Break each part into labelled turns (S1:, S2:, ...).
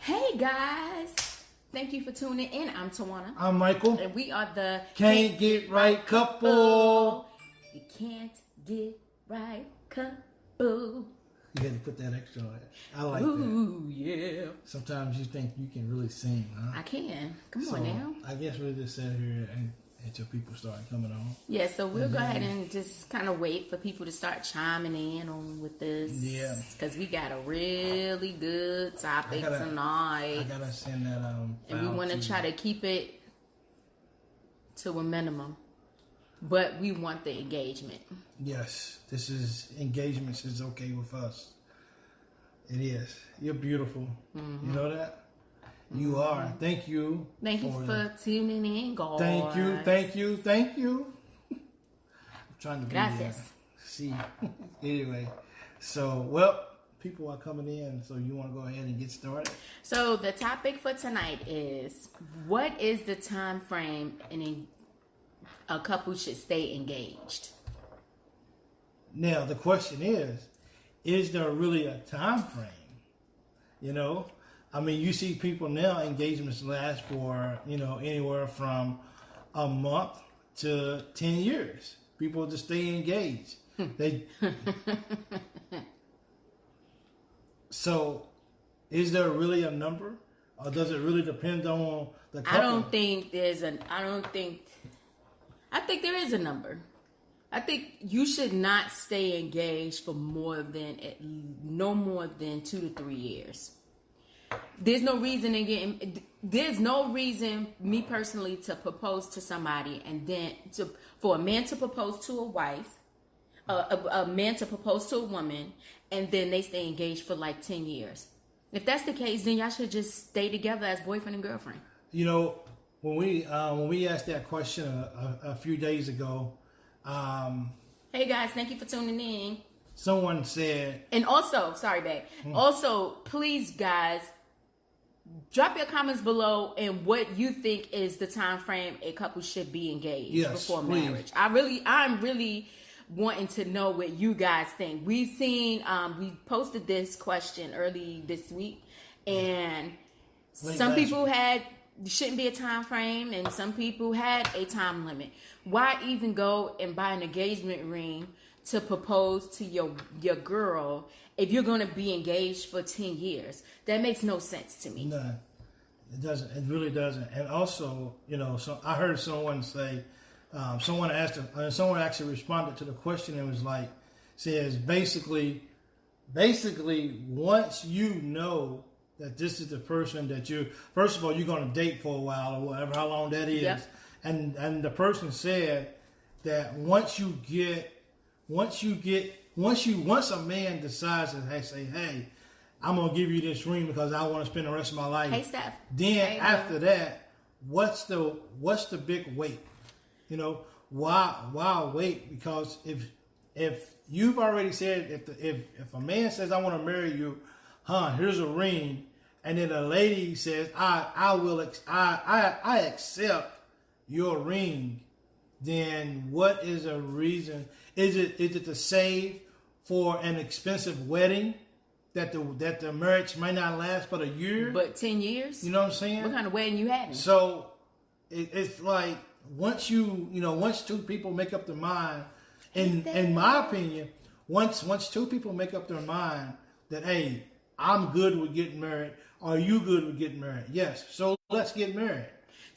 S1: Hey guys, thank you for tuning in. I'm Tawana.
S2: I'm Michael.
S1: And we are the
S2: Can't Get Right Couple.
S1: You can't get right couple.
S2: You had to put that extra on it. I like
S1: Ooh,
S2: that.
S1: yeah.
S2: Sometimes you think you can really sing, huh?
S1: I can. Come on now.
S2: I guess we'll just sit here until people start coming on.
S1: Yeah, so we'll go ahead and just kind of wait for people to start chiming in on with this.
S2: Yeah.
S1: Because we got a really good topic tonight.
S2: I gotta send that
S1: and we want to try to keep it to a minimum. But we want the engagement.
S2: Yes. Engagements is okay with us. It is. You're beautiful. Mm-hmm. You know that? You are. Thank you.
S1: Thank you for tuning in, guys.
S2: Thank you. I'm trying to be
S1: Gracias.
S2: See. Anyway, so, people are coming in, so you want to go ahead and get started?
S1: So the topic for tonight is, what is the time frame in a couple should stay engaged?
S2: Now, the question is there really a time frame? You know? I mean, you see people now, engagements last for, anywhere from a month to 10 years. People just stay engaged. So, is there really a number? Or does it really depend on the couple?
S1: I think there is a number. I think you should not stay engaged for no more than 2 to 3 years. There's no reason me personally to propose to somebody and then for a man to propose to a wife, a man to propose to a woman, and then they stay engaged for like 10 years. If that's the case, then y'all should just stay together as boyfriend and girlfriend.
S2: When we asked that question a few days ago,
S1: hey guys, thank you for tuning in.
S2: Someone said,
S1: and also, sorry, babe. Also, please, guys, drop your comments below and what you think is the time frame a couple should be engaged before marriage. I'm really wanting to know what you guys think. We've seen, we posted this question early this week, and some people shouldn't be a time frame, and some people had a time limit. Why even go and buy an engagement ring to propose to your girl if you're going to be engaged for 10 years? That makes no sense to me.
S2: No, it doesn't. It really doesn't. And also, so I heard someone say, someone actually responded to the question and was like, says basically, once you know that this is the person that first of all, you're going to date for a while or whatever, how long that is. Yep. And the person said that once a man decides to say, hey, I'm going to give you this ring because I want to spend the rest of my life.
S1: Hey, Steph.
S2: Then after that, what's the big wait? Why wait? Because if you've already said, if a man says, I want to marry you, here's a ring, and then a lady says, I accept your ring, then what is a reason? Is it to save for an expensive wedding that the marriage might not last but a year?
S1: But 10 years?
S2: You know what I'm saying?
S1: What kind of wedding you having?
S2: So it's like once two people make up their mind, in my opinion, once two people make up their mind that, hey, I'm good with getting married, are you good with getting married? Yes. So let's get married.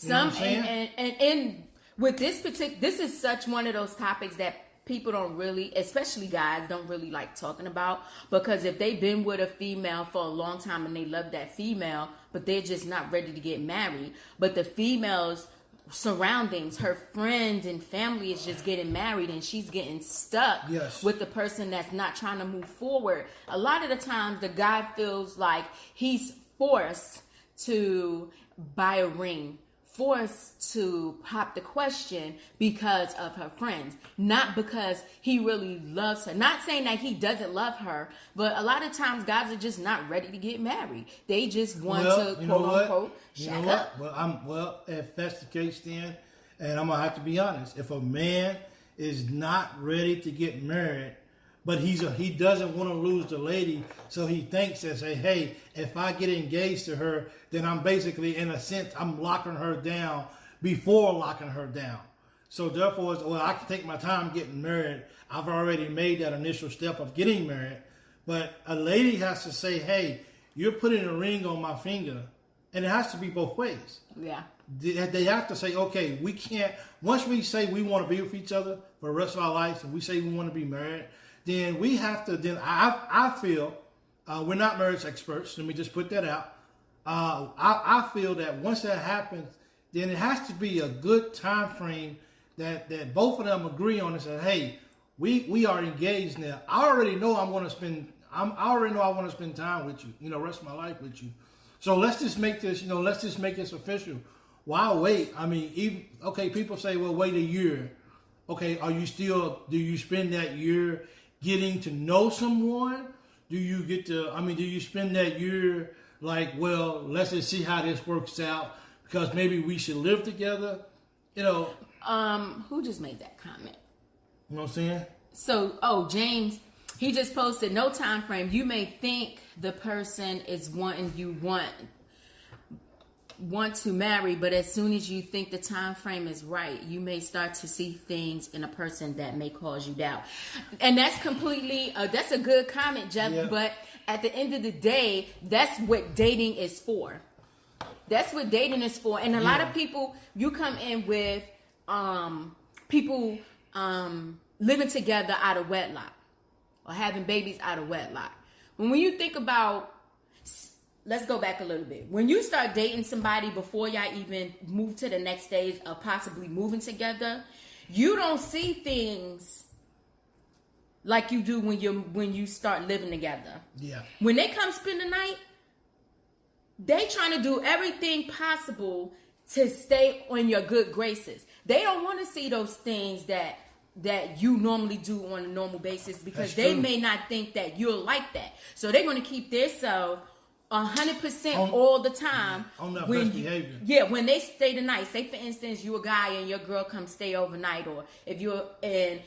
S1: And with this this is such one of those topics that people don't really, especially guys, don't really like talking about, because if they've been with a female for a long time and they love that female, but they're just not ready to get married, but the female's surroundings, her friends and family is just getting married and she's getting stuck with the person that's not trying to move forward. A lot of the times the guy feels like he's forced to buy a ring, forced to pop the question because of her friends, not because he really loves her. Not saying that he doesn't love her, but a lot of times guys are just not ready to get married. They just want to quote unquote shack up.
S2: Well, if that's the case, then, and I'm gonna have to be honest, if a man is not ready to get married, but he doesn't want to lose the lady, so he thinks that, say, hey, if I get engaged to her, then I'm basically, in a sense, I'm locking her down before locking her down. So therefore, well, I can take my time getting married. I've already made that initial step of getting married. But a lady has to say, hey, you're putting a ring on my finger. And it has to be both ways.
S1: Yeah.
S2: They have to say, okay, we can't, once we say we want to be with each other for the rest of our lives, and we say we want to be married, then we have to, then I feel, we're not marriage experts, let me just put that out. I feel that once that happens, then it has to be a good time frame that both of them agree on and say, hey, we are engaged now. I already know I want to spend time with you, rest of my life with you. So let's just make this, official. Why wait? I mean, people say, well, wait a year. Okay, do you spend that year getting to know someone? Do you spend that year like, well, let's just see how this works out because maybe we should live together?
S1: Who just made that comment?
S2: You know what I'm saying?
S1: So, James, he just posted, no time frame. You may think the person is wanting you want to marry, but as soon as you think the time frame is right, you may start to see things in a person that may cause you doubt. And that's completely, that's a good comment, Jeff, yeah. But at the end of the day, that's what dating is for. That's what dating is for. And a lot of people, you come in with people living together out of wedlock or having babies out of wedlock. When you think about, let's go back a little bit. When you start dating somebody before y'all even move to the next stage of possibly moving together, you don't see things like you do when you start living together. Yeah. When they come spend the night, they trying to do everything possible to stay on your good graces. They don't want to see those things that you normally do on a normal basis because they may not think that you'll like that. So they're going to keep themselves 100% all the time. On that best behavior. Yeah, when they stay the night. Say, for instance, you a guy and your girl come stay overnight, or if you're in,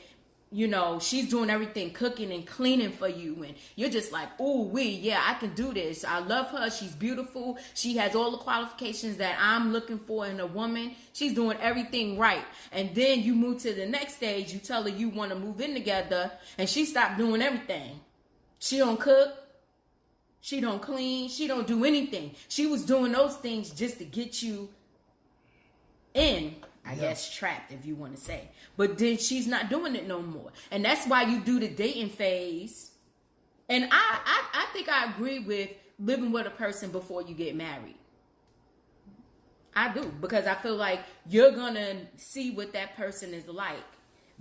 S1: she's doing everything, cooking and cleaning for you, and you're just like, ooh, I can do this. I love her. She's beautiful. She has all the qualifications that I'm looking for in a woman. She's doing everything right. And then you move to the next stage. You tell her you want to move in together, and she stopped doing everything. She don't cook. She don't clean. She don't do anything. She was doing those things just to get you in. I guess trapped, if you want to say. But then she's not doing it no more. And that's why you do the dating phase. And I think I agree with living with a person before you get married. I do. Because I feel like you're going to see what that person is like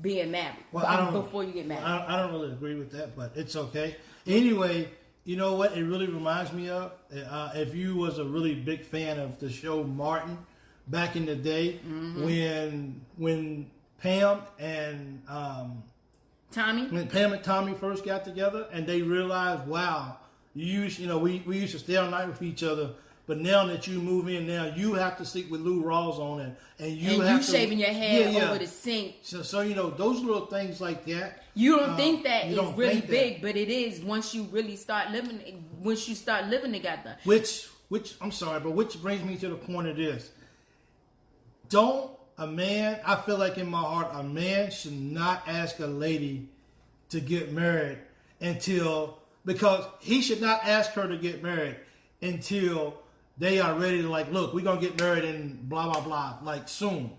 S1: being married before you get married.
S2: I don't really agree with that, but it's okay. Anyway, you know what it really reminds me of? If you was a really big fan of the show Martin, back in the day, when Pam and Tommy first got together, and they realized, wow, we used to stay all night with each other, but now that you move in, now you have to sleep with Lou Rawls on, and you
S1: shaving your hair over the sink.
S2: So those little things like that.
S1: You don't think that is really big, but it is once you really start living. Once you start living together.
S2: Which brings me to the point of this. I feel like in my heart, a man should not ask a lady to get married because he should not ask her to get married until they are ready to, like, look, we're going to get married and blah, blah, blah, like soon.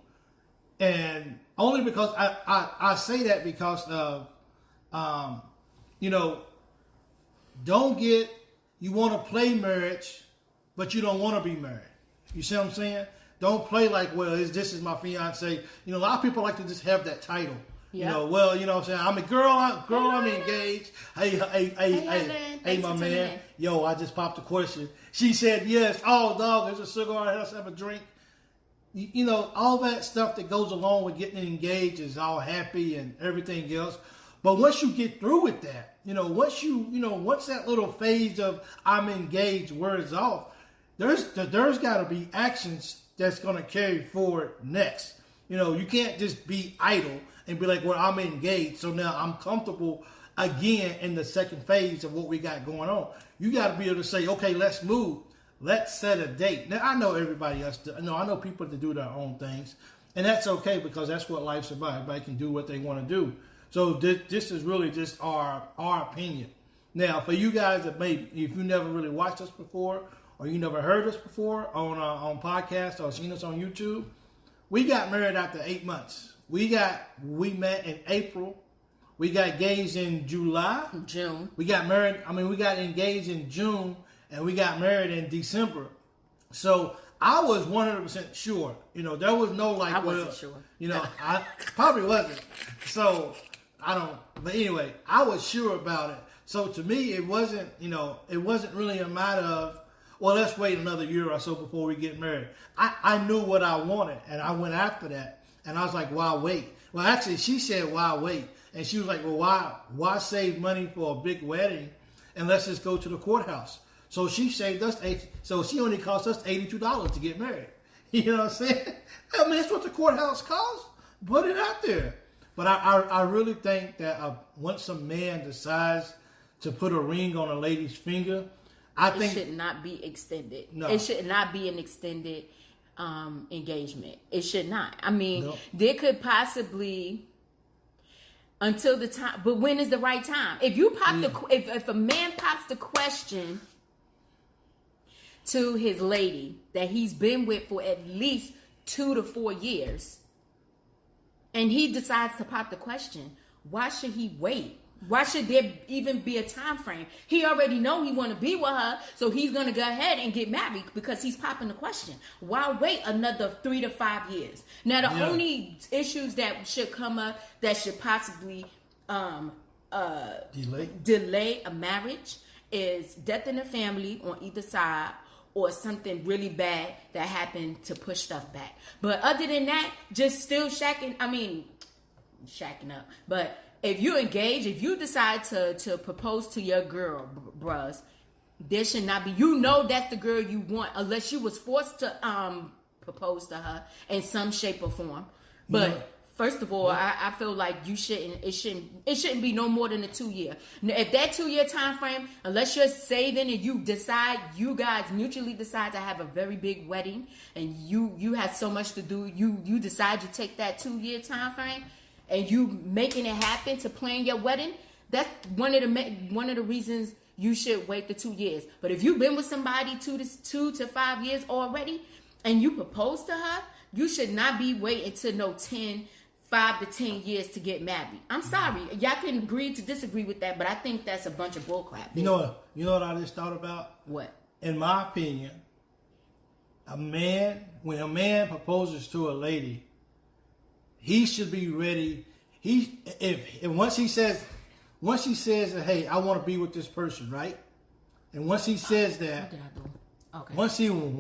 S2: And only because I say that because of, you want to play marriage, but you don't want to be married. You see what I'm saying? Don't play like, well, this is my fiance. A lot of people like to just have that title. Yeah. What I'm saying? I'm a girl, I'm engaged. Hey, my man. Yo, I just popped a question. She said yes. Oh, dog, there's a cigar. Let's have a drink. All that stuff that goes along with getting engaged is all happy and everything else. But once you get through with that, once that little phase of I'm engaged wears off, there's got to be actions that's going to carry forward next. You can't just be idle and be like, well, I'm engaged, so now I'm comfortable. again in the second phase of what we got going on. You got to be able to say, okay, let's move. Let's set a date. Now, I know everybody else. I know people that do their own things. And that's okay because that's what life's about. Everybody can do what they want to do. So this is really just our opinion. Now, for you guys that maybe, if you never really watched us before or you never heard us before on podcasts or seen us on YouTube, we got married after 8 months. We met in April. We got engaged in
S1: June.
S2: We got engaged in June, and we got married in December. So I was 100% sure. There was no like.
S1: I wasn't sure.
S2: I probably wasn't. So I don't. But anyway, I was sure about it. So to me, it wasn't. It wasn't really a matter of, well, let's wait another year or so before we get married. I knew what I wanted, and I went after that. And I was like, why wait? Well, actually, she said, why wait? And she was like, well, why save money for a big wedding and let's just go to the courthouse? So she saved us, so she only cost us $82 to get married. You know what I'm saying? I mean, that's what the courthouse costs. Put it out there. But I really think that once a man decides to put a ring on a lady's finger, I think
S1: it should not be extended.
S2: No.
S1: It should not be an extended engagement. It should not. I mean,
S2: No.
S1: There could possibly until the time, but when is the right time? If you pop if a man pops the question to his lady that he's been with for at least 2 to 4 years, and he decides to pop the question, why should he wait? Why should there even be a time frame? He already know he want to be with her, so he's going to go ahead and get married because he's popping the question. Why wait another 3 to 5 years? Now, the only issues that should come up that should possibly delay a marriage is death in the family on either side or something really bad that happened to push stuff back. But other than that, just still shacking up. But if you engage, if you decide to propose to your girl, bruhs, there should not be. That's the girl you want, unless you was forced to propose to her in some shape or form. But first of all, I feel like you shouldn't. It shouldn't be no more than a 2 year. If that 2 year time frame, unless you're saving and you guys mutually decide to have a very big wedding, and you have so much to do, you decide to take that 2 year time frame. And you making it happen to plan your wedding, that's one of the reasons you should wait the 2 years. But if you've been with somebody 2 to 5 years already, and you propose to her, you should not be waiting to 5 to 10 years to get married. I'm sorry, y'all can agree to disagree with that, but I think that's a bunch of bullcrap.
S2: You know what I just thought about?
S1: What?
S2: In my opinion, when a man proposes to a lady, he should be ready. Once he says that, hey, I want to be with this person, right? And once he says that,
S1: what did I do? Okay.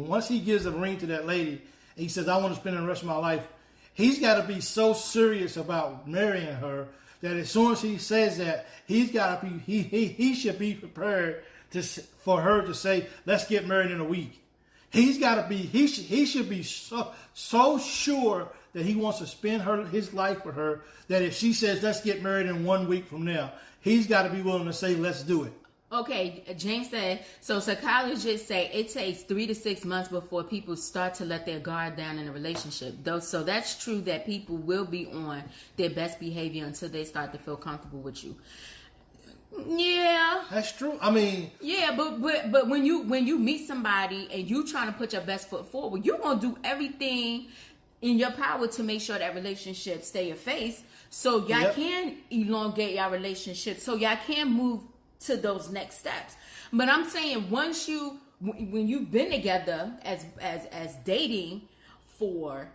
S2: Once he gives a ring to that lady, and he says, I want to spend the rest of my life, he's got to be so serious about marrying her that as soon as he says that, he should be prepared for her to say, let's get married in a week. He should be so sure that he wants to spend his life with her, that if she says, let's get married in 1 week from now, he's got to be willing to say, let's do it.
S1: Okay, James said, so psychologists say it takes 3 to 6 months before people start to let their guard down in a relationship. So that's true that people will be on their best behavior until they start to feel comfortable with you. Yeah,
S2: that's true. I mean,
S1: yeah, but when you meet somebody and you trying to put your best foot forward, you're gonna do everything in your power to make sure that relationship stay your face, so y'all can elongate your relationship, so y'all can move to those next steps. But I'm saying when you've been together as dating for,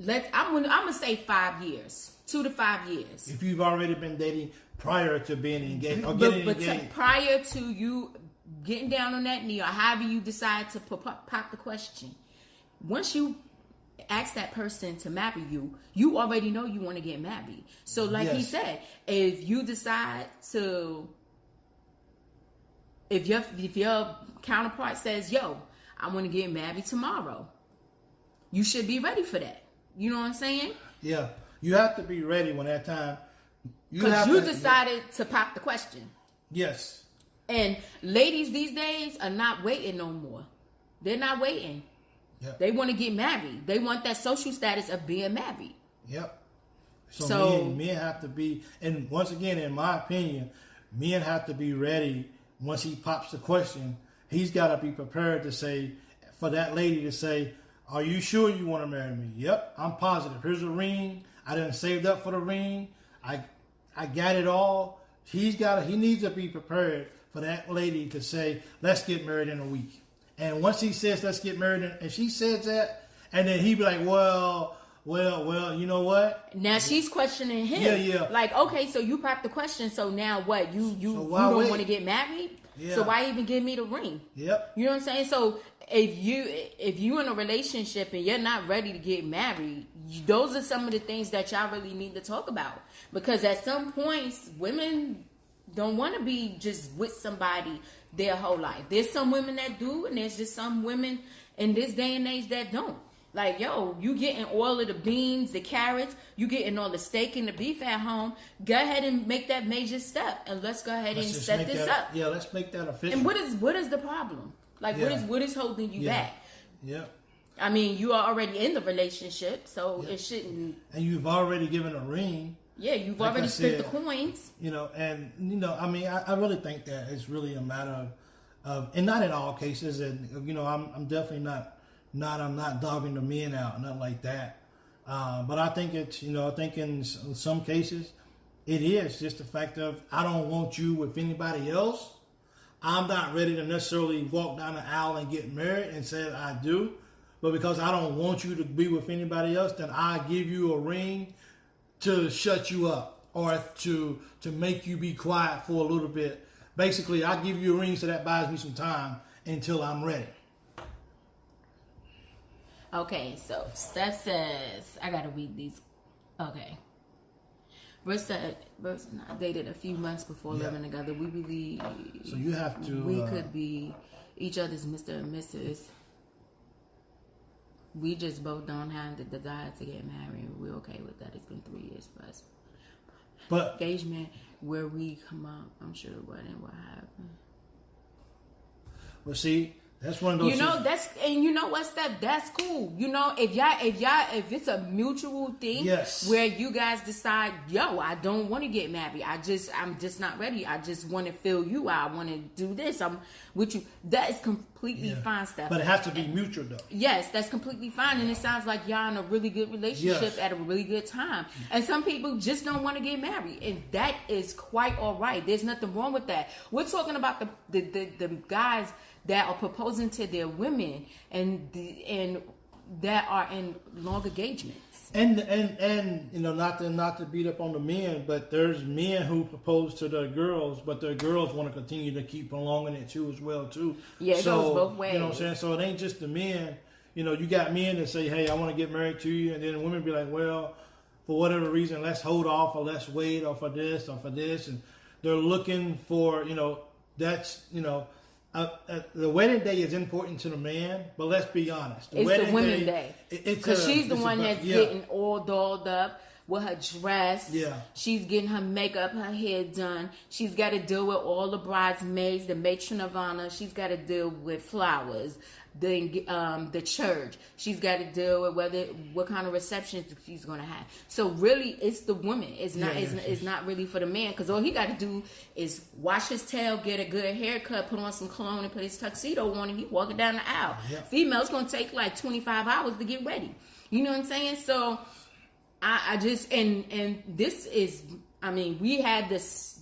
S1: I'm gonna say 5 years, 2 to 5 years.
S2: If you've already been dating prior to being engaged or getting engaged,
S1: prior to you getting down on that knee or however you decide to pop the question, once you ask that person to marry you, you already know you want to get married. So like he said, if you decide to, if your counterpart says, yo, I want to get married tomorrow, you should be ready for that. You know what I'm saying?
S2: Yeah. You have to be ready when that time
S1: Because you decided to pop the question.
S2: Yes.
S1: And ladies these days are not waiting no more. They're not waiting.
S2: Yep.
S1: They want to get married. They want that social status of being married.
S2: Yep. So men have to be, and once again, in my opinion, men have to be ready. Once he pops the question, he's got to be prepared to say, for that lady to say, are you sure you want to marry me? Yep, I'm positive. Here's a ring. I done saved up for the ring. I got it all. He needs to be prepared for that lady to say, let's get married in a week. And once he says, let's get married, and she says that, and then he be like, well, you know what?
S1: Now she's questioning him.
S2: Yeah.
S1: Like, okay, so you popped the question, so now what? You don't want to get married?
S2: Yeah.
S1: So why even give me the ring?
S2: Yep.
S1: You know what I'm saying? So if you in a relationship and you're not ready to get married, those are some of the things that y'all really need to talk about. Because at some points, women don't want to be just with somebody their whole life. There's some women that do, and there's just some women in this day and age that don't. Like, yo, you getting all of the beans, the carrots, you getting all the steak and the beef at home. Go ahead and make that major step, and let's go ahead and set this up.
S2: Yeah, let's make that official.
S1: And what is the problem? Like, what is holding you back?
S2: Yeah.
S1: I mean, you are already in the relationship, so it shouldn't.
S2: And you've already given a ring.
S1: Yeah, you've already spent the coins.
S2: I mean, I really think that it's really a matter of, and not in all cases, and I'm definitely I'm not dogging the men out, nothing like that. But I think it's, I think in some cases, it is just the fact of, I don't want you with anybody else. I'm not ready to necessarily walk down the aisle and get married and say I do. But because I don't want you to be with anybody else, then I give you a ring to shut you up or to make you be quiet for a little bit. Basically, I give you a ring so that buys me some time until I'm ready.
S1: Okay, so Steph says, I gotta read these. Okay. Bruce and I dated a few months before living together. We believe
S2: so you have to.
S1: We could be each other's Mr. and Mrs. We just both don't have the desire to get married. We're okay with that. It's been 3 years for us. But engagement, where we come up, I'm sure what happened.
S2: Well, see, that's one of those.
S1: You know what, Steph? That's cool. If it's a mutual thing,
S2: yes,
S1: where you guys decide, yo, I don't want to get married. I'm just not ready. I just want to fill you out. I want to do this. I'm with you. That is completely fine, Steph.
S2: But it has to be mutual, though.
S1: Yes, that's completely fine, and it sounds like y'all in a really good relationship at a really good time. And some people just don't want to get married, and that is quite all right. There's nothing wrong with that. We're talking about the guys that are proposing to their women and that are in long engagements.
S2: And not to beat up on the men, but there's men who propose to their girls, but their girls want to continue to keep prolonging it too as well too.
S1: Yeah, it goes both ways.
S2: You know what I'm saying? So it ain't just the men. You got men that say, hey, I want to get married to you, and then women be like, well, for whatever reason, let's hold off or let's wait or for this, and they're looking for, that's, the wedding day is important to the man, but let's be honest.
S1: It's the women's day. Because she's the one that's getting all dolled up with her dress. Yeah. She's getting her makeup, her hair done. She's got to deal with all the bridesmaids, the matron of honor. She's got to deal with flowers, the church. She's got to deal with what kind of receptions she's going to have. So really, it's the woman. It's not. It's not really for the man, because all he got to do is wash his tail, get a good haircut, put on some cologne, and put his tuxedo on, and he walking down the aisle. Yeah. Female's going to take like 25 hours to get ready. You know what I'm saying? So I just and this is. I mean, we had this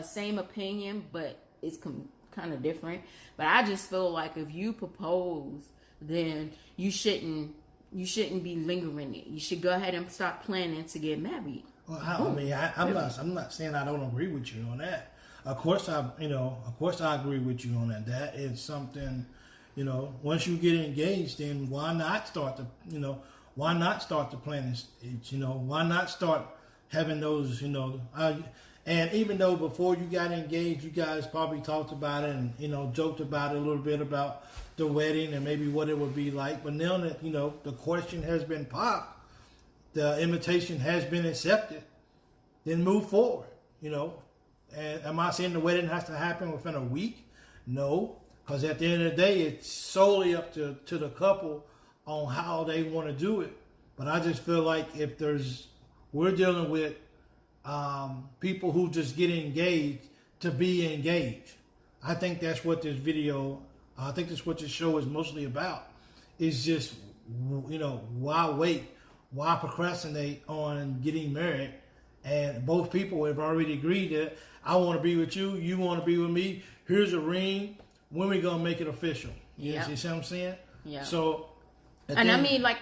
S1: same opinion, but it's kind of different. But I just feel like if you propose, then you shouldn't be lingering it. You should go ahead and start planning to get married.
S2: Well, I'm not saying I don't agree with you on that. Of course I agree with you on that. That is something, once you get engaged, then why not start the planning stage? Why not start having those, and even though before you got engaged, you guys probably talked about it and, joked about it a little bit about the wedding and maybe what it would be like. But now that, the question has been popped, the invitation has been accepted. then move forward. You know, and am I saying the wedding has to happen within a week? No, because at the end of the day, it's solely up to the couple on how they want to do it. But I just feel like we're dealing with people who just get engaged to be engaged. I think that's what this video, I think that's what this show is mostly about. Is just, why wait? Why procrastinate on getting married? And both people have already agreed that I want to be with you, you want to be with me. Here's a ring. When we gonna make it official?
S1: Yeah.
S2: You see what I'm saying?
S1: Yeah.
S2: So,
S1: and I mean, like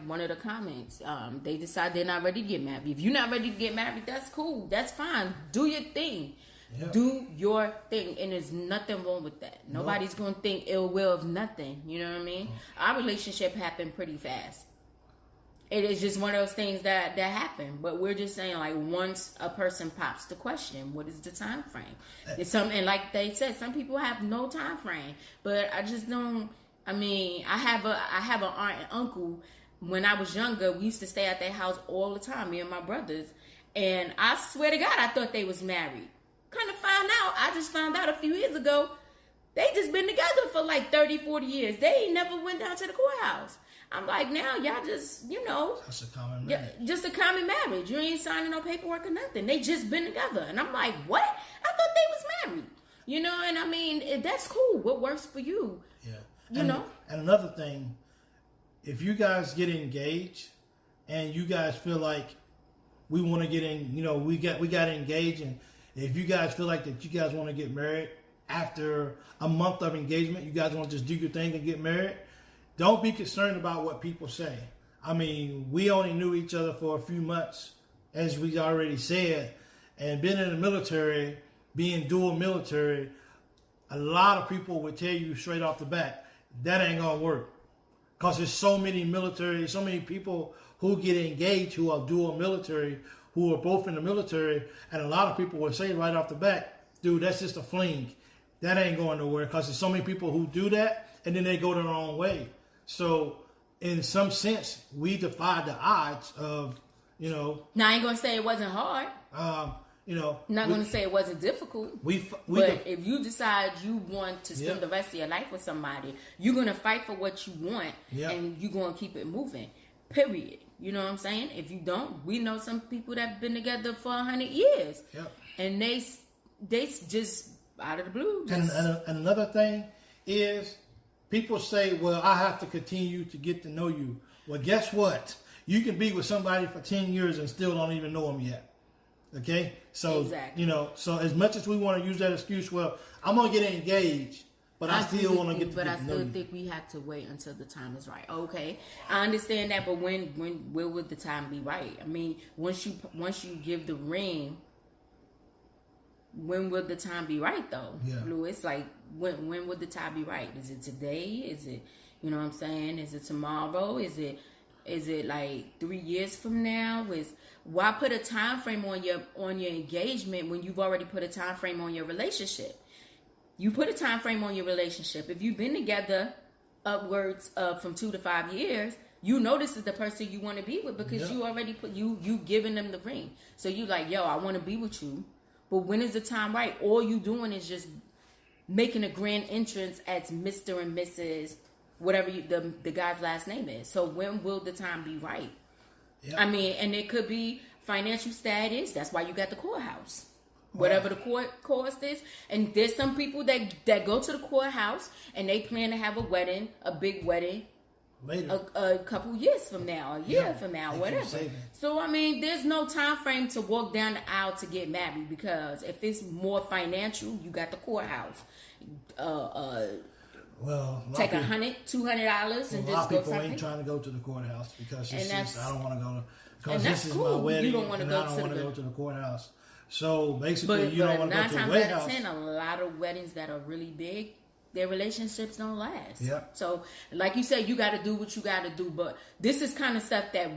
S1: one of the comments, they decide they're not ready to get married. If you're not ready to get married, that's cool. That's fine. Do your thing.
S2: Yeah.
S1: Do your thing, and there's nothing wrong with that. Nobody's gonna think ill will of nothing. You know what I mean? Our relationship happened pretty fast. It is just one of those things that happen. But we're just saying, like, once a person pops the question, what is the time frame? It's something, like they said, some people have no time frame. But I just don't. I mean, I have an aunt and uncle. When I was younger, we used to stay at their house all the time, me and my brothers. And I swear to God, I thought they was married. I just found out a few years ago, they just been together for like 30, 40 years. They ain't never went down to the courthouse. I'm like, now y'all just,
S2: That's a common marriage.
S1: Just a common marriage. You ain't signing no paperwork or nothing. They just been together. And I'm like, what? I thought they was married. And I mean, that's cool. What works for you?
S2: Yeah. And another thing, if you guys get engaged and you guys feel like we want to get in, we got engaged, and if you guys feel like that you guys want to get married after a month of engagement, you guys want to just do your thing and get married, don't be concerned about what people say. I mean, we only knew each other for a few months, as we already said, and being in the military, being dual military, a lot of people would tell you straight off the bat, that ain't gonna work. Because there's so many people who get engaged who are dual military, who are both in the military, and a lot of people will say right off the bat, dude, that's just a fling. That ain't going nowhere, because there's so many people who do that, and then they go their own way. So, in some sense, we defied the odds of,
S1: Now, I ain't going to say it wasn't hard. Not going to say it wasn't difficult. But if you decide you want to spend the rest of your life with somebody, you're going to fight for what you want, and you're going to keep it moving, period. You know what I'm saying? If you don't, we know some people that have been together for 100 years. Yep. And they just out of the blue.
S2: And another thing is, people say, well, I have to continue to get to know you. Well, guess what? You can be with somebody for 10 years and still don't even know them yet. Okay? So,
S1: exactly.
S2: So as much as we want to use that excuse, well, I'm going to get engaged, but I still want to get to know you. But I still
S1: think we have to wait until the time is right. Okay, I understand that, but when would the time be right? I mean, once you give the ring, when will the time be right though? Yeah. Louis, like when would the time be right? Is it today? Is it, you know what I'm saying? Is it tomorrow? Is it like 3 years from now? Why put a time frame on your engagement when you've already put a time frame on your relationship? You put a time frame on your relationship. If you've been together upwards of from 2 to 5 years, you know this is the person you want to be with, because you already you giving them the ring. So you like, yo, I want to be with you. But when is the time right? All you doing is just making a grand entrance as Mr. and Mrs. whatever the guy's last name is. So when will the time be right? Yep. I mean, and it could be financial status. That's why you got the courthouse. Whatever the court cost is. And there's some people that go to the courthouse and they plan to have a big wedding later, a couple years from now, a year from now, whatever. So, I mean, there's no time frame to walk down the aisle to get married, because if it's more financial, you got the courthouse. Take $100, $200 and just go. A lot of people ain't trying to go to the courthouse
S2: because I don't want to go because this is my wedding, and I don't want to go to the courthouse. So basically, you don't want to go to the White House. 9 times out of 10, a lot of weddings that are really big, their relationships don't last. Yep. So, like you said, you got to do what you got to do. But this is kind of stuff that,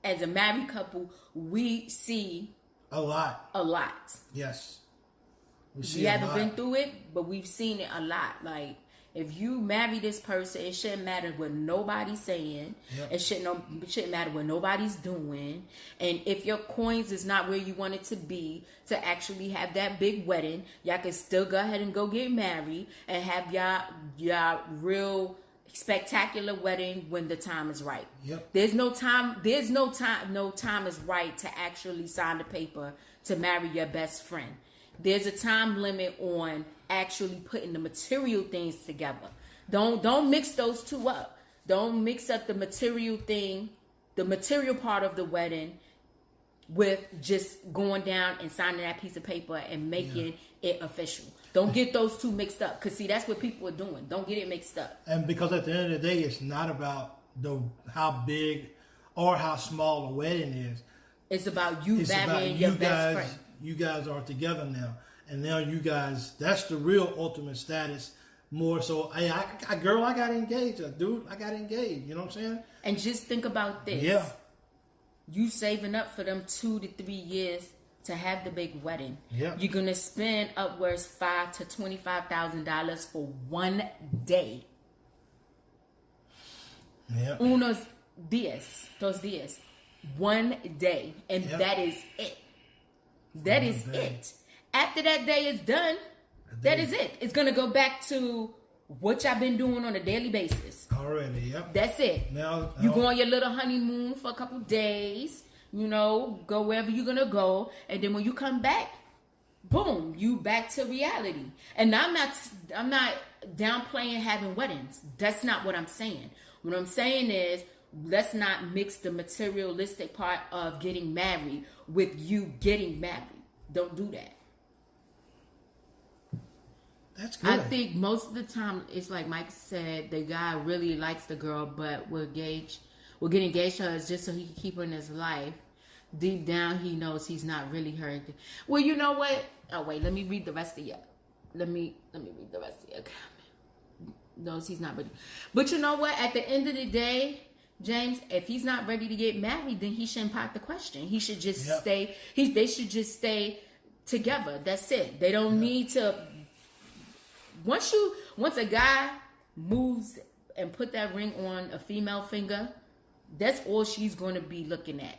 S2: as a married couple, we see a lot.
S1: Yes. We haven't been through it, but we've seen it a lot. Like, If you marry this person, it shouldn't matter what nobody's saying.
S2: Yep.
S1: It shouldn't matter what nobody's doing. And if your coins is not where you want it to be to actually have that big wedding, y'all can still go ahead and go get married and have y'all real spectacular wedding when the time is right.
S2: Yep.
S1: There's no time is right to actually sign the paper to marry your best friend. There's a time limit on actually putting the material things together. Don't mix those two up. Don't mix up the material thing, the material part of the wedding, with just going down and signing that piece of paper and making it official. Don't get those two mixed up. Because, see, that's what people are doing. Don't get it mixed up.
S2: And because at the end of the day, it's not about how big or how small a wedding is.
S1: It's about you marrying your best friend.
S2: You guys are together now. And now you guys, that's the real ultimate status. More so, hey, I got engaged. Dude, I got engaged. You know what I'm saying?
S1: And just think about this.
S2: Yeah.
S1: You saving up for them 2 to 3 years to have the big wedding.
S2: Yeah.
S1: You're gonna spend upwards $5,000 to $25,000 for one day.
S2: Yeah.
S1: Dos días. One day. And that is it. That is it. After that day is done, that is it. It's gonna go back to what y'all been doing on a daily basis.
S2: Already, yep.
S1: That's it.
S2: Now
S1: you go on your little honeymoon for a couple days, go wherever you're gonna go, and then when you come back, boom, you back to reality. And I'm not downplaying having weddings. That's not what I'm saying. What I'm saying is, let's not mix the materialistic part of getting married with you getting married. Don't do that.
S2: That's good.
S1: I think most of the time, it's like Mike said, the guy really likes the girl, but will get engaged to her just so he can keep her in his life. Deep down, he knows he's not really her. Well, you know what? Oh, wait, let me read the rest of you. Let me read the rest of your comment. Knows he's not ready. But you know what? At the end of the day, James, if he's not ready to get married, then he shouldn't pop the question. He should just stay. They should just stay together. That's it. They don't need to. Once a guy moves and put that ring on a female finger, that's all she's going to be looking at.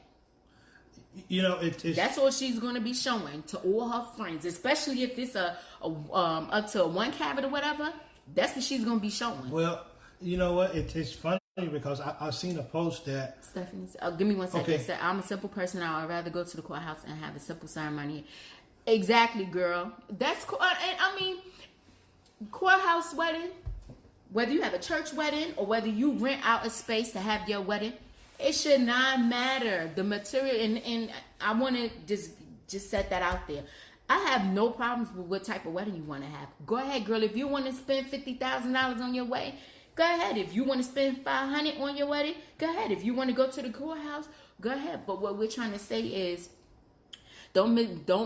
S1: That's all she's going to be showing to all her friends, especially if it's up to a 1 carat or whatever. That's what she's going to be showing.
S2: Well, you know what? It's funny because I've seen a post that
S1: Stephanie, give me 1 second.
S2: Okay.
S1: I'm a simple person. I'd rather go to the courthouse and have a simple ceremony. Exactly, girl. That's cool. Courthouse wedding, whether you have a church wedding or whether you rent out a space to have your wedding, it should not matter. The material, and I want to just set that out there. I have no problems with what type of wedding you want to have. Go ahead, girl. If you want to spend $50,000 on your wedding, go ahead. If you want to spend $500 on your wedding, go ahead. If you want to go to the courthouse, go ahead. But what we're trying to say is, don't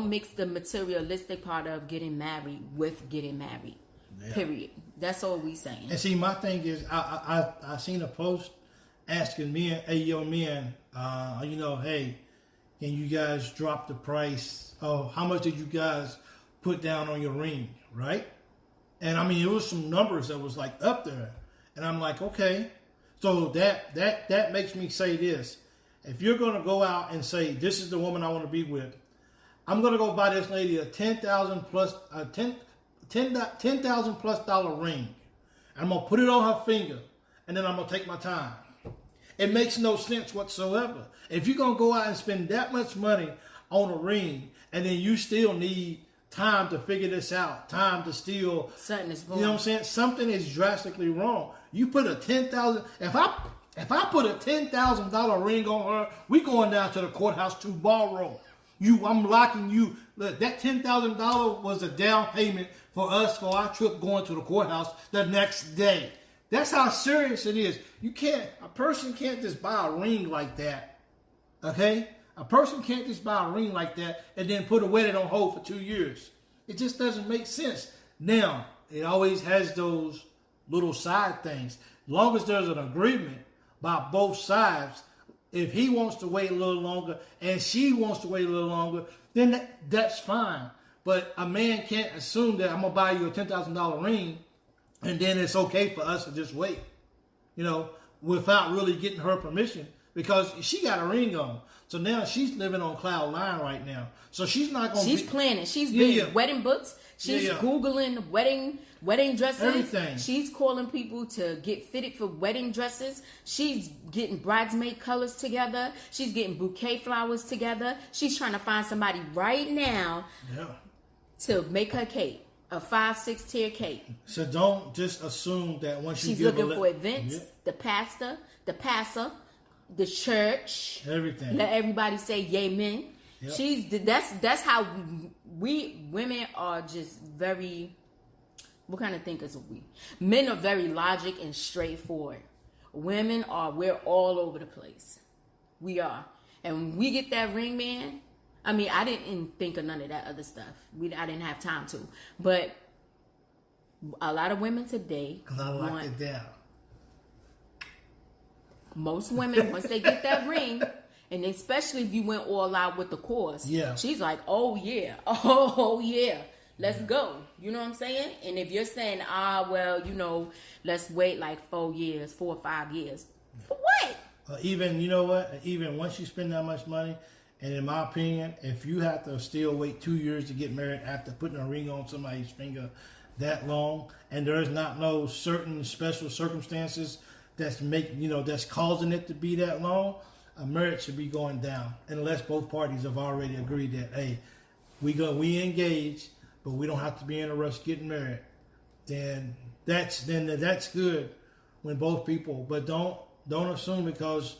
S1: mix the materialistic part of getting married with getting married. Yeah. Period. That's all we saying.
S2: And see, my thing is, I seen a post asking men, hey, hey, can you guys drop the price? Oh, how much did you guys put down on your ring, right? And I mean, it was some numbers that was like up there, and I'm like, okay, so that makes me say this: if you're gonna go out and say this is the woman I want to be with, I'm gonna go buy this lady a $10,000 plus ring. I'm gonna put it on her finger, and then I'm gonna take my time. It makes no sense whatsoever. If you're gonna go out and spend that much money on a ring, and then you still need time to figure this out, time to still,
S1: something is wrong.
S2: You know what I'm saying? Something is drastically wrong. You put a $10,000. If I put a $10,000 ring on her, we going down to the courthouse to borrow. I'm locking you. Look, that $10,000 was a down payment for us for our trip going to the courthouse the next day. That's how serious it is. A person can't just buy a ring like that. Okay? A person can't just buy a ring like that and then put a wedding on hold for 2 years. It just doesn't make sense. Now, it always has those little side things. As long as there's an agreement by both sides, if he wants to wait a little longer and she wants to wait a little longer, then that's fine. But a man can't assume that I'm going to buy you a $10,000 ring and then it's okay for us to just wait, without really getting her permission, because she got a ring on. So now she's living on cloud nine right now. So she's not going to.
S1: She's planning. She's been wedding books. She's Googling wedding dresses.
S2: Everything.
S1: She's calling people to get fitted for wedding dresses. She's getting bridesmaid colors together. She's getting bouquet flowers together. She's trying to find somebody right now to make her cake. A 5-6 tier cake.
S2: So don't just assume that once
S1: she's
S2: you
S1: looking for events, the pastor, the church,
S2: everything.
S1: Let everybody say amen. Yep. That's how we women are just very. What kind of thinkers are we? Men are very logic and straightforward. We're all over the place. We are, and when we get that ring, man. I mean, I didn't think of none of that other stuff. I didn't have time to. But a lot of women today.
S2: Because I locked it down.
S1: Most women, once they get that ring, and especially if you went all out with the course, she's like, oh yeah, let's go. You know what I'm saying? And if you're saying, let's wait like 4 or 5 years. For what?
S2: Even, you know what? Even once you spend that much money, and in my opinion, if you have to still wait 2 years to get married after putting a ring on somebody's finger that long, and there's not no certain special circumstances that's causing it to be that long, a marriage should be going down unless both parties have already agreed that, hey, we engage, but we don't have to be in a rush getting married. Then that's good when both people, but don't assume because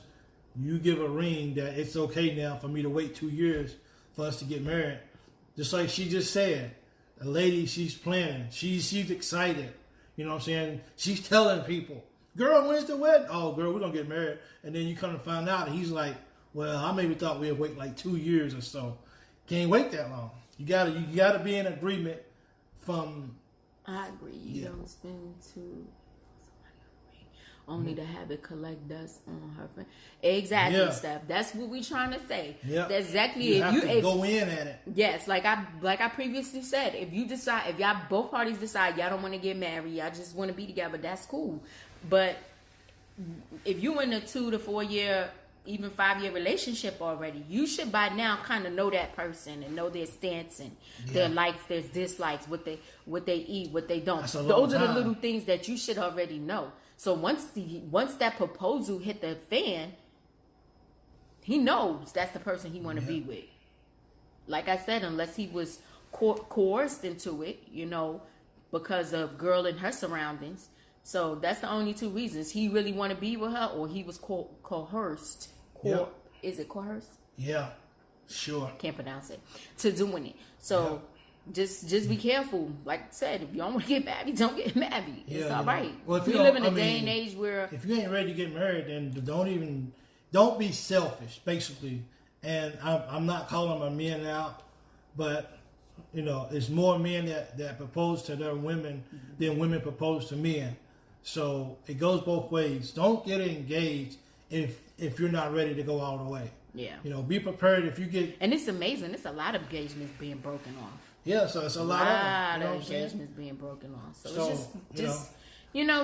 S2: you give a ring that it's okay now for me to wait 2 years for us to get married. Just like she just said, the lady, she's planning. She's excited. You know what I'm saying? She's telling people, girl, when's the wedding? Oh, girl, we're going to get married. And then you come to find out, and he's like, well, I maybe thought we'd wait like 2 years or so. Can't wait that long. You gotta be in agreement from...
S1: I agree. You don't spend too... only to have it collect dust on her friend. Exactly, Steph. That's what we trying to say.
S2: Yeah.
S1: That's exactly
S2: it. You have to go in at it.
S1: Yes, like I previously said, if y'all both parties decide y'all don't want to get married, y'all just want to be together, that's cool. But if you in a 2 to 4 year, even 5 year relationship already, you should by now kind of know that person and know their stance and their likes, their dislikes, what they eat, what they don't. Those are the little things that you should already know. So once that proposal hit the fan, he knows that's the person he want to be with. Like I said, unless he was coerced into it, because of girl and her surroundings. So that's the only two reasons. He really want to be with her, or he was coerced. Is it coerced?
S2: Yeah, sure.
S1: Can't pronounce it. To doing it. So... Just be careful. Like I said, if you don't want to get married, don't get married. It's all right.
S2: Well, if
S1: we live in a day and age where
S2: if you ain't ready to get married, then don't be selfish, basically. And I'm not calling my men out, but it's more men that propose to their women than women propose to men. So it goes both ways. Don't get engaged if you're not ready to go all the way.
S1: Yeah.
S2: Be prepared if you get.
S1: And it's amazing. It's a lot of engagements being broken off.
S2: Yeah, so it's a lot of
S1: engagements being broken off. So it's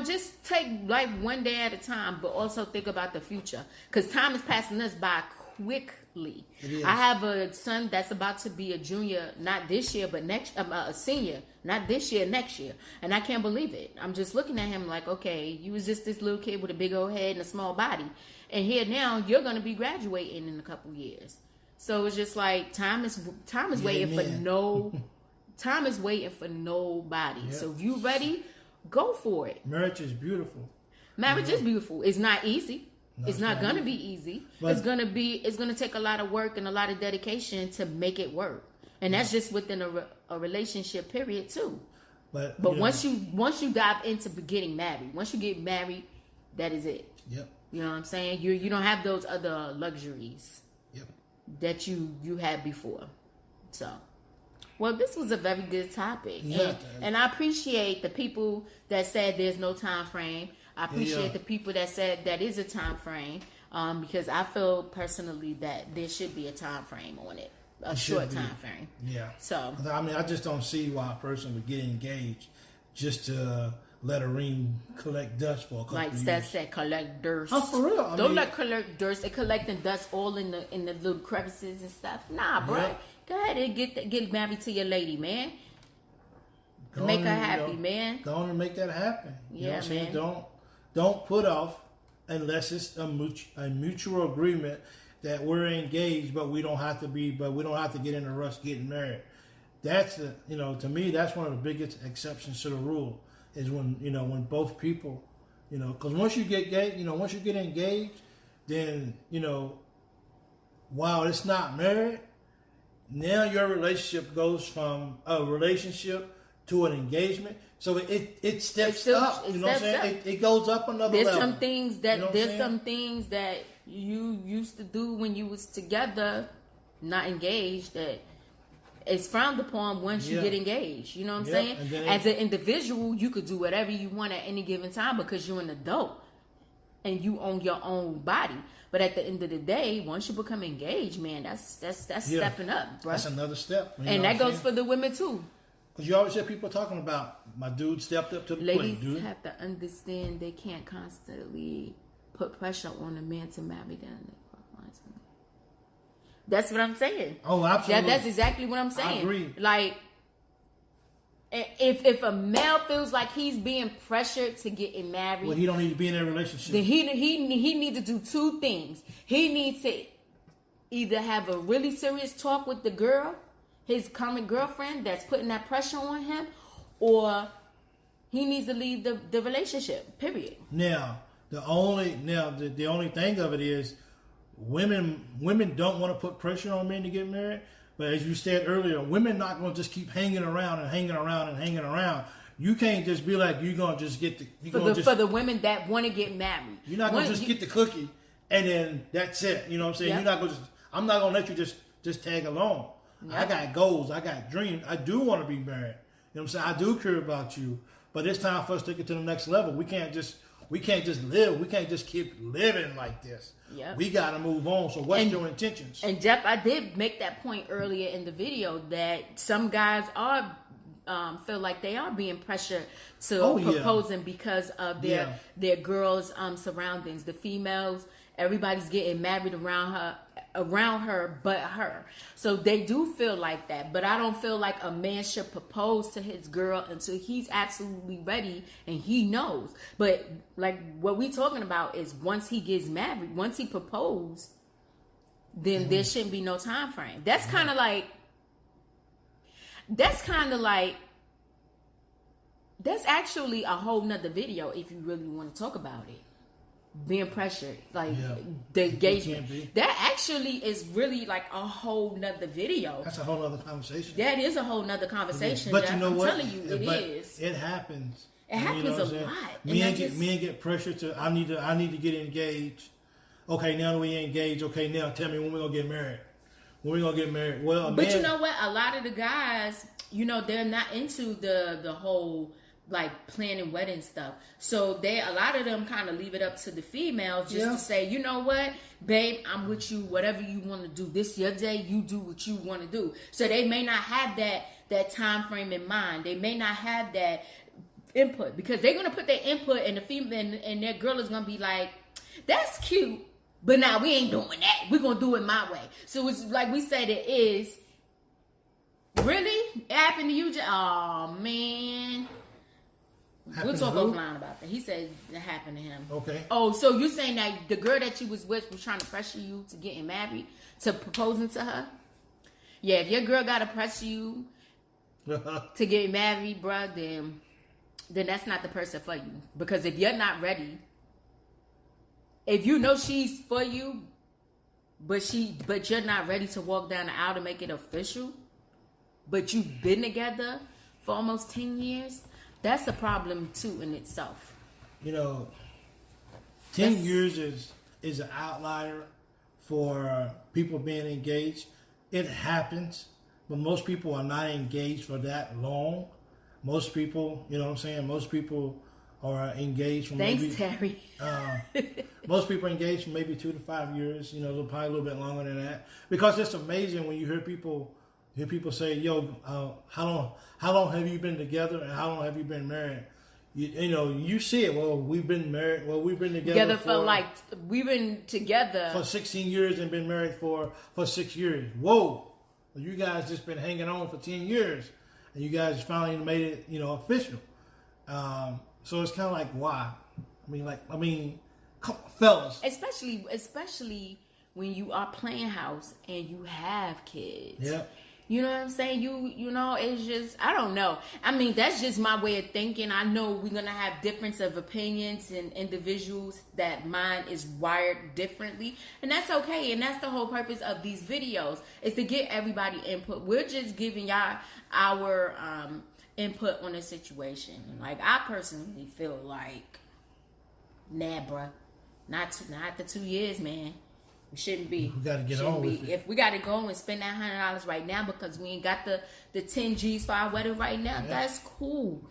S1: just take life one day at a time, but also think about the future, because time is passing us by quickly. I have a son that's about to be a junior, not this year, but a senior, not this year, next year, and I can't believe it. I'm just looking at him like, okay, you was just this little kid with a big old head and a small body, and here now you're going to be graduating in a couple years. So it's just like time is waiting for time is waiting for nobody. Yep. So if you ready, go for it.
S2: Marriage is beautiful.
S1: Marriage is beautiful. It's not easy. It's not gonna be easy. But it's gonna take a lot of work and a lot of dedication to make it work. And that's just within a relationship period too. But once you dive into getting married, once you get married, that is it.
S2: Yep.
S1: You know what I'm saying? You don't have those other luxuries.
S2: Yep. That
S1: you had before. So, well, this was a very good topic. Yeah. And I appreciate the people that said there's no time frame. I appreciate the people that said that is a time frame, because I feel personally that there should be a time frame on it. A short time frame.
S2: Yeah.
S1: So,
S2: I mean, I just don't see why a person would get engaged just to let a ring collect dust for a couple
S1: Like
S2: of
S1: Steph
S2: years.
S1: said, collect dust.
S2: Oh, for real?
S1: Don't let collect dust. They collecting dust all in the little crevices and stuff. Nah, bro.
S2: Yeah.
S1: Go ahead and get married to your lady, man.
S2: Go
S1: Make
S2: on
S1: her
S2: and,
S1: happy, man.
S2: Go on and make that happen. You know
S1: Yeah,
S2: what I'm saying?
S1: man.
S2: Don't put off unless it's a mutual agreement that we're engaged, but we don't have to get in a rush getting married. That's to me, that's one of the biggest exceptions to the rule is when both people, because once you get engaged, then while it's not married, now your relationship goes from a relationship to an engagement. So it steps up. You know what I'm saying? It goes up another
S1: There's
S2: level.
S1: some things that you used to do when you was together, not engaged, that is frowned upon once you get engaged. You know what I'm saying? As an individual, you could do whatever you want at any given time because you're an adult and you own your own body. But at the end of the day, once you become engaged, man, that's stepping up, bro.
S2: That's another step.
S1: And that goes for the women too.
S2: Because you always hear people talking about my dude stepped up to the plate.
S1: Ladies have to understand they can't constantly put pressure on a man to marry them. That's what I'm saying.
S2: Oh, absolutely.
S1: That's exactly what I'm saying.
S2: I agree.
S1: Like, if a male feels like he's being pressured to get married,
S2: well, he don't need to be in a relationship.
S1: then he needs to do two things. He needs to either have a really serious talk with the girl, his current girlfriend that's putting that pressure on him, or he needs to leave the relationship. Period.
S2: Now, the only thing of it is women don't want to put pressure on men to get married. But as you said earlier, women not going to just keep hanging around and hanging around and hanging around. You can't just be like you're going to just get
S1: for the women that want to get married.
S2: You're not going to just get the cookie and then that's it. You know what I'm saying?
S1: Yep.
S2: You're not going to. I'm not going to let you just tag along. Yep. I got goals. I got dreams. I do want to be married. You know what I'm saying? I do care about you. But it's time for us to take it to the next level. We can't just live. We can't just keep living like this.
S1: Yep.
S2: We got to move on. So what's your intentions?
S1: And Jeff, I did make that point earlier in the video that some guys are feel like they are being pressured to proposing because of their girls' surroundings. The females, everybody's getting married around her but her. So they do feel like that. But I don't feel like a man should propose to his girl until he's absolutely ready and he knows. But like what we talking about is once he gets married, once he proposes, then there shouldn't be no time frame. That's kind of like that's actually a whole nother video if you really want to talk about it. Being pressured, like the engagement. That actually is really like a whole nother video.
S2: That's a whole other conversation.
S1: That is a whole nother conversation.
S2: But you know what?
S1: I'm telling you, it is.
S2: It happens.
S1: It happens a lot.
S2: Men get pressure to. I need to get engaged. Okay, now that we engaged. Okay, now tell me when we're gonna get married. When we gonna get married? Well,
S1: but you know what? A lot of the guys, they're not into the whole like planning wedding stuff. So a lot of them kind of leave it up to the females just to say, you know what, babe, I'm with you. Whatever you want to do, this your day. You do what you want to do. So they may not have that time frame in mind. They may not have that input because they're gonna put their input, and the female and their girl is gonna be like, that's cute, but now we ain't doing that. We're gonna do it my way. So it's like we said, it is. Really? It happened to you? Oh man. We'll talk offline about that. He said it happened to him.
S2: Okay.
S1: Oh, so you're saying that the girl that you was with was trying to pressure you to getting married, to proposing to her? Yeah, if your girl got to pressure you to get married, bruh, then that's not the person for you. Because if you're not ready, if you know she's for you, but you're not ready to walk down the aisle to make it official, but you've been together for almost 10 years, that's a problem too in itself.
S2: 10 years is an outlier for people being engaged. It happens, but most people are not engaged for that long. Most people, most people are engaged for
S1: Terry.
S2: Most people are engaged for maybe 2 to 5 years. Probably a little bit longer than that. Because it's amazing when you hear people say, "Yo, how long have you been together and how long have you been married?" you see it. Well, we've been married. Well, we've been
S1: together for we've been together
S2: for 16 years and been married for 6 years. Whoa, well, you guys just been hanging on for 10 years, and you guys finally made it, official. So it's kind of like, why? Come on, fellas.
S1: Especially when you are playing house and you have kids.
S2: Yeah.
S1: You know what I'm saying? You know, it's just, I don't know. I mean, that's just my way of thinking. I know we're going to have difference of opinions and individuals that mine is wired differently. And that's okay. And that's the whole purpose of these videos, is to get everybody input. We're just giving y'all our input on the situation. Like, I personally feel like, nah, bruh. Not the 2 years, man. We shouldn't be.
S2: We got to get on with it.
S1: If we got to go and spend that $100 right now because we ain't got the 10 G's for our wedding right now, that's cool.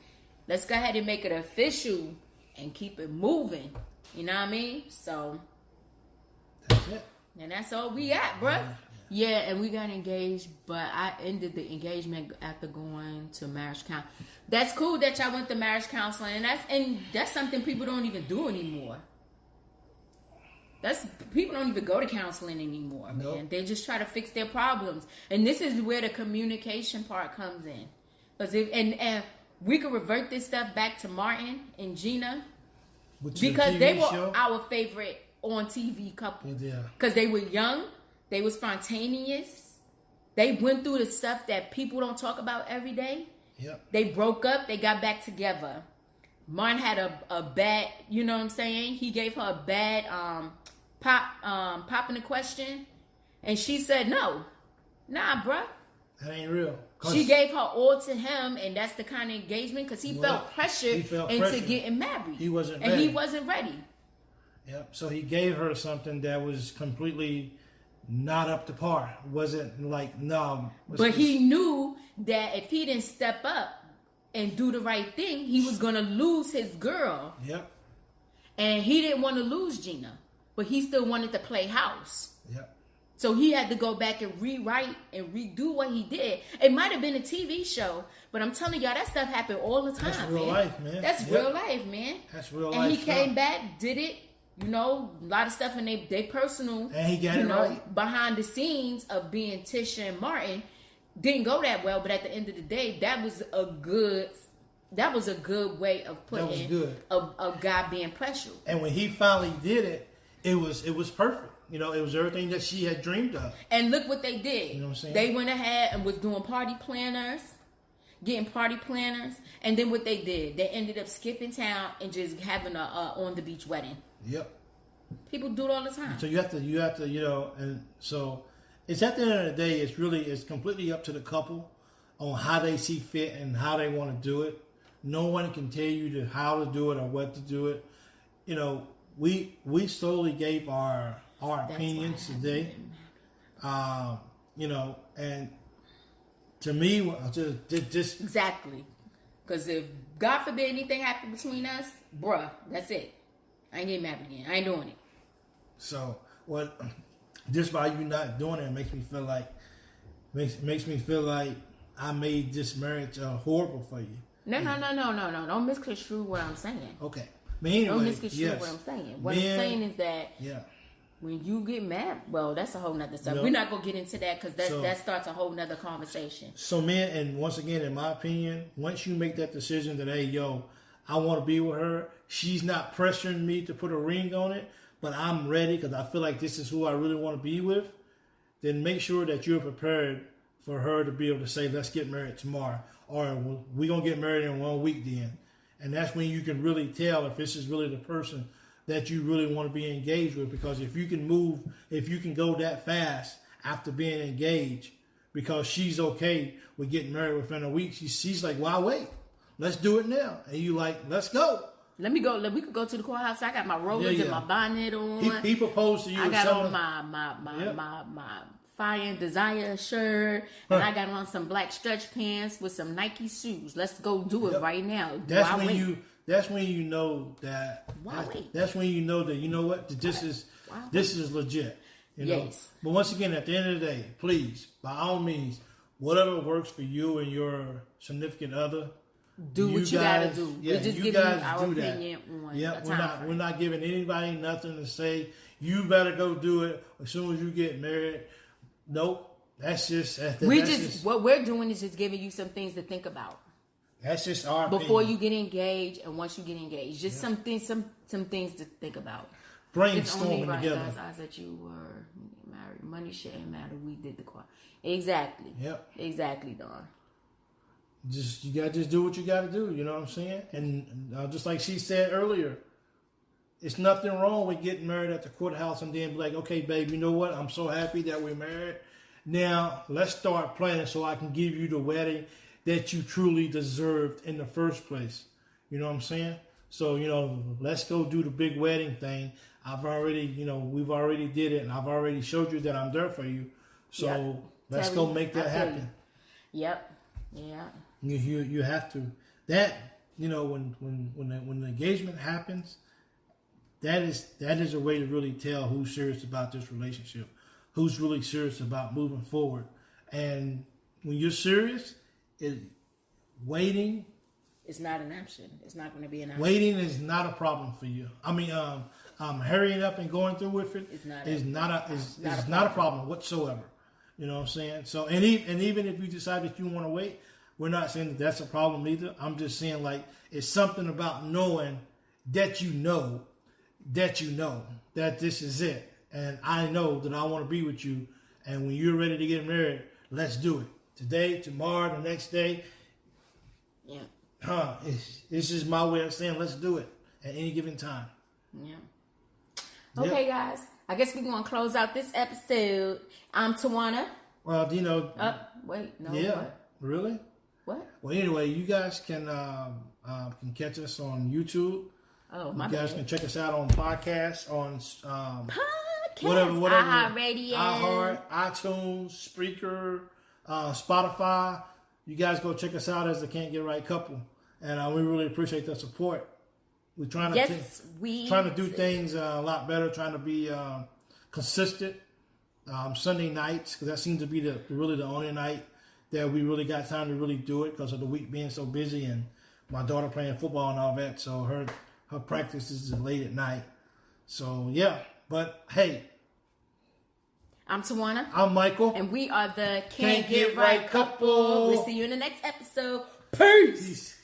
S1: Let's go ahead and make it official and keep it moving. You know what I mean? So
S2: that's it.
S1: And that's all we got, bruh. Yeah, and we got engaged, but I ended the engagement after going to marriage counseling. That's cool that y'all went to marriage counseling, and that's something people don't even do anymore. People don't even go to counseling anymore, man.
S2: Nope.
S1: They just try to fix their problems, and this is where the communication part comes in. Because and we could revert this stuff back to Martin and Gina, because they were our favorite on TV couple.
S2: Yeah.
S1: Because they were young, they were spontaneous, they went through the stuff that people don't talk about every day.
S2: Yep.
S1: They broke up, they got back together. Martin had a bad, you know what I'm saying? He gave her a bad pop in the question, and she said no. Nah, bruh.
S2: That ain't real.
S1: She gave her all to him, and that's the kind of engagement, because he felt pressured into getting married.
S2: He wasn't ready.
S1: And he wasn't ready.
S2: Yep. So he gave her something that was completely not up to par. Wasn't like, no.
S1: But he knew that if he didn't step up and do the right thing, he was going to lose his girl.
S2: Yep.
S1: And he didn't want to lose Gina, but he still wanted to play house.
S2: Yep.
S1: So he had to go back and rewrite and redo what he did. It might have been a TV show, but I'm telling y'all, that stuff happened all the time.
S2: That's real life, man.
S1: That's real life, man.
S2: That's real life.
S1: And he came back, did it. You know, a lot of stuff in they personal.
S2: And he got it right.
S1: Behind the scenes of being Tisha and Martin didn't go that well. But at the end of the day, that was a good way of putting a guy being pressured.
S2: And when he finally did it, it was perfect. You know, it was everything that she had dreamed of.
S1: And look what they did.
S2: You know what I'm saying?
S1: They went ahead and was doing getting party planners, and then what they did, they ended up skipping town and just having a on the beach wedding.
S2: Yep.
S1: People do it all the time.
S2: So you have to, and so it's at the end of the day, it's completely up to the couple on how they see fit and how they want to do it. No one can tell you how to do it or what to do it. You know, we slowly gave our opinions today. You know, and to me, just
S1: exactly, because if God forbid anything happened between us, bruh, that's it. I ain't getting married again. I ain't doing it.
S2: So, just by you not doing it makes me feel like I made this marriage horrible for you.
S1: No. Don't misconstrue what I'm saying.
S2: Okay. But anyway,
S1: don't misconstrue what I'm saying. What I'm saying is that when you get married, well, that's a whole nother stuff. We're not going to get into that because that starts a whole nother conversation.
S2: So, man, and once again, in my opinion, once you make that decision that, hey, yo, I want to be with her, she's not pressuring me to put a ring on it, but I'm ready because I feel like this is who I really want to be with, then make sure that you're prepared for her to be able to say, let's get married tomorrow, or we're going to get married in 1 week then. And that's when you can really tell if this is really the person that you really want to be engaged with, because if you can go that fast after being engaged, because she's okay with getting married within a week, she's like, why wait? Let's do it now. And you like, let's go.
S1: Let me go. We could go to the courthouse. I got my rollers and my bonnet on.
S2: He proposed to you.
S1: I got on my Fire and Desire shirt, and I got on some black stretch pants with some Nike shoes. Let's go do it right now.
S2: That's when you know that. That's when you know that, you know what, this is legit. You know?
S1: Yes.
S2: But once again, at the end of the day, please, by all means, whatever works for you and your significant other,
S1: do what you gotta do.
S2: Yeah,
S1: We're just
S2: you
S1: giving
S2: guys
S1: our
S2: do
S1: opinion
S2: that.
S1: on
S2: Yeah,
S1: a
S2: we're not giving anybody nothing to say. You better go do it as soon as you get married. Nope. That's just
S1: what we're doing is just giving you some things to think about.
S2: That's just our
S1: before
S2: opinion.
S1: you get engaged and once you get engaged. Just some things to think about.
S2: Brainstorming
S1: only right,
S2: together.
S1: Guys, I said you were married. Money shouldn't matter. We did the car. Exactly.
S2: Yep.
S1: Exactly, Dawn.
S2: You gotta just do what you gotta do. You know what I'm saying? And just like she said earlier, it's nothing wrong with getting married at the courthouse and then be like, okay, babe, you know what? I'm so happy that we're married. Now let's start planning so I can give you the wedding that you truly deserved in the first place. You know what I'm saying? So, let's go do the big wedding thing. We've already did it, and I've already showed you that I'm there for you. So let's go make that happen.
S1: Yep. Yeah.
S2: You have to. That, when the engagement happens, that is a way to really tell who's serious about this relationship, who's really serious about moving forward. And when you're serious, waiting.
S1: It's not an option. It's not going to be an option.
S2: Waiting is not a problem for you. I mean, hurrying up and going through with it is not a problem whatsoever. You know what I'm saying? So, and even if you decide that you want to wait, we're not saying that that's a problem either. I'm just saying, like, it's something about knowing that you know that this is it, and I know that I want to be with you. And when you're ready to get married, let's do it today, tomorrow, the next day.
S1: Yeah.
S2: This is my way of saying let's do it at any given time.
S1: Yeah. Okay, guys. I guess we're going to close out this episode. I'm Tawana.
S2: Well,
S1: wait. No.
S2: Yeah.
S1: What?
S2: Really?
S1: What?
S2: Well, anyway, you guys can catch us on YouTube.
S1: Oh, my
S2: You guys
S1: bad.
S2: can check us out on podcasts, on
S1: Podcast.
S2: whatever.
S1: iHeartRadio.
S2: iHeart, iTunes, Spreaker, Spotify. You guys go check us out as the Can't Get Right couple. And we really appreciate the support. We're trying to do things a lot better, trying to be consistent. Sunday nights, because that seems to be really the only night that we really got time to really do it because of the week being so busy and my daughter playing football and all that. So her practice is late at night. So, yeah. But, hey.
S1: I'm Tawana.
S2: I'm Michael.
S1: And we are the Can't Get Right couple. We'll see you in the next episode. Peace.